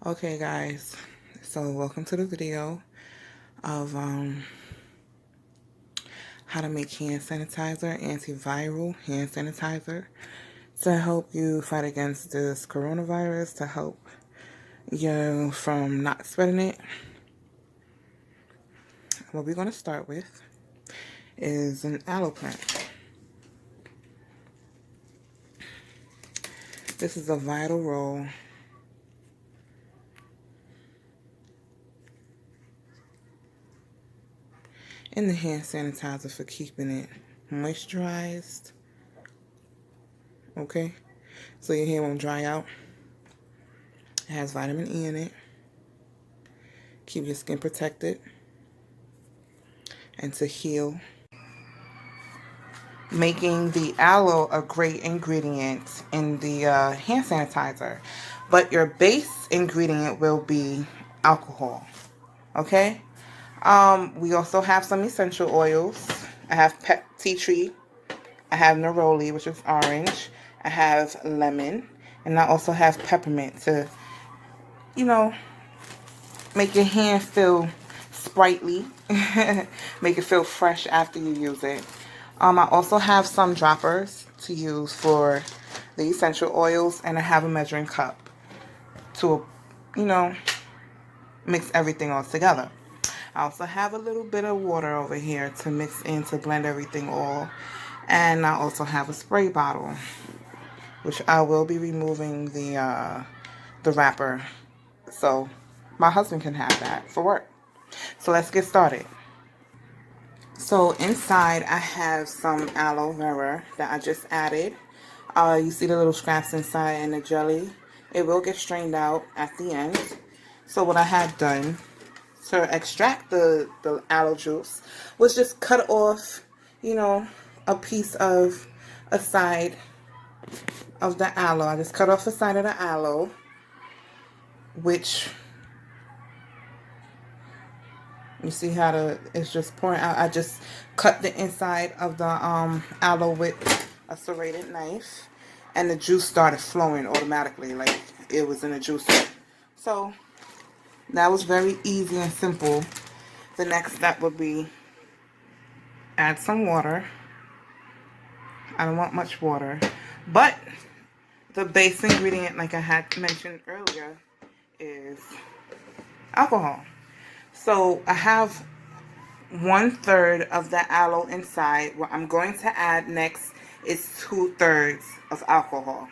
Okay guys, so welcome to the video of how to make hand sanitizer, antiviral hand sanitizer to help you fight against this coronavirus, to help you from not spreading it. What we're going to start with is an aloe plant. This is a vital role in the hand sanitizer for keeping it moisturized. Okay, so your hair won't dry out. It has vitamin E in it. Keep your skin protected and to heal. Making the aloe a great ingredient in the hand sanitizer, but your base ingredient will be alcohol. Okay. We also have some essential oils. I have tea tree. I have neroli, which is orange. I have lemon, and I also have peppermint to, make your hand feel sprightly, make it feel fresh after you use it. I also have some droppers to use for the essential oils, and I have a measuring cup to, mix everything all together. I also have a little bit of water over here to mix in to blend everything all. And I also have a spray bottle, which I will be removing the wrapper so my husband can have that for work. So let's get started. So inside I have some aloe vera that I just added. You see the little scraps inside and the jelly. It will get strained out at the end. So what I had done to extract the aloe juice was just cut off, a piece of a side of the aloe. I just cut off the side of the aloe, which you see how it's just pouring out. I just cut the inside of the aloe with a serrated knife, and the juice started flowing automatically like it was in a juicer. So that was very easy and simple. The next step would be add some water. I don't want much water, but the base ingredient, like I had mentioned earlier, is alcohol. So I have 1/3 of the aloe inside. What I'm going to add next is 2/3 of alcohol.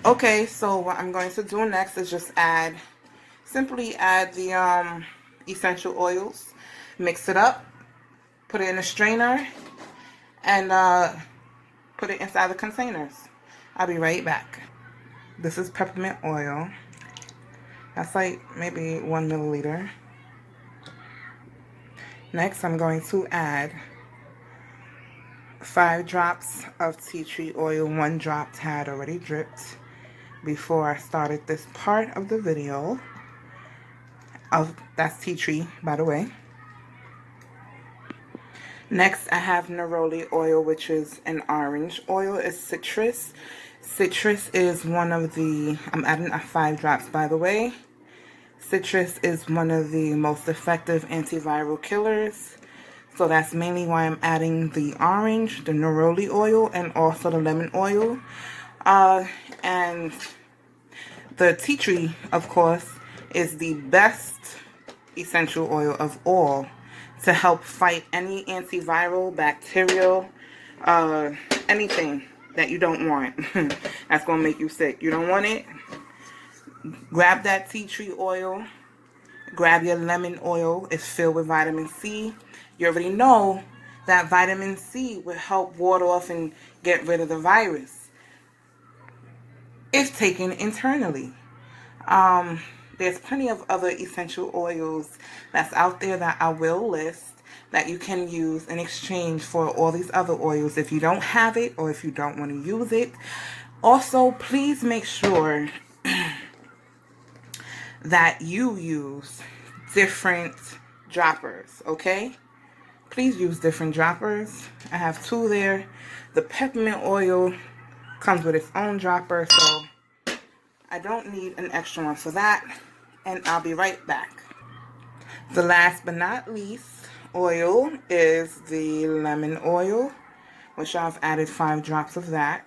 Okay, so what I'm going to do next is just simply add the essential oils, mix it up, put it in a strainer, and put it inside the containers. I'll be right back. This is peppermint oil. That's like maybe 1 milliliter. Next, I'm going to add 5 drops of tea tree oil. 1 drop had already dripped before I started this part of the video. That's tea tree, by the way. Next, I have neroli oil, which is an orange oil. It's citrus. Citrus is one of the, I'm adding 5 drops, by the way. Citrus is one of the most effective antiviral killers. So that's mainly why I'm adding the orange, the neroli oil, and also the lemon oil. And the tea tree, of course, is the best essential oil of all to help fight any antiviral, bacterial, anything that you don't want that's going to make you sick. You don't want it? Grab that tea tree oil. Grab your lemon oil. It's filled with vitamin C. You already know that vitamin C will help ward off and get rid of the virus if taken internally. There's plenty of other essential oils that's out there that I will list that you can use in exchange for all these other oils if you don't have it or if you don't want to use it. Also, please make sure that you use different droppers, okay? Please use different droppers. I have 2 there. The peppermint oil comes with its own dropper, so I don't need an extra one for that. And I'll be right back. The last but not least oil is the lemon oil, which I've added 5 drops of that.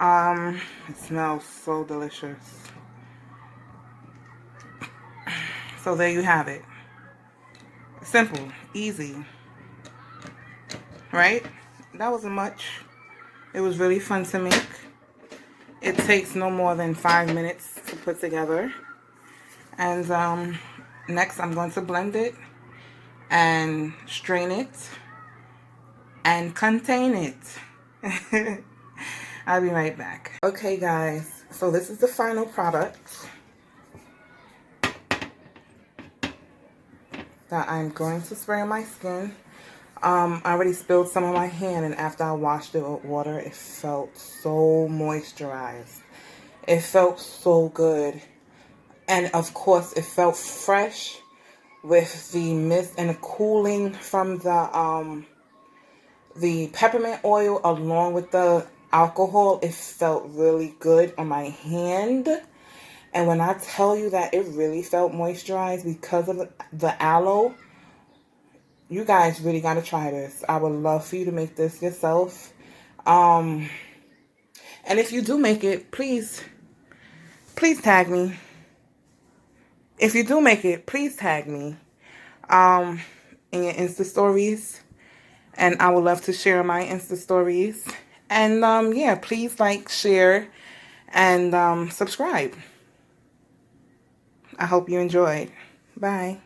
It smells so delicious. So there you have it. Simple, easy, right? That wasn't much. It was really fun to make. It takes no more than 5 minutes to put together. And next I'm going to blend it and strain it and contain it. I'll be right back. Okay guys, so this is the final product that I'm going to spray on my skin. I already spilled some on my hand, and after I washed it with water, it felt so moisturized. It felt so good. And of course, it felt fresh with the mist and the cooling from the peppermint oil along with the alcohol. It felt really good on my hand. And when I tell you that it really felt moisturized because of the aloe, you guys really got to try this. I would love for you to make this yourself. And if you do make it, please tag me. If you do make it, please tag me in your Insta stories. And I would love to share my Insta stories. And yeah, please like, share, and subscribe. I hope you enjoyed. Bye.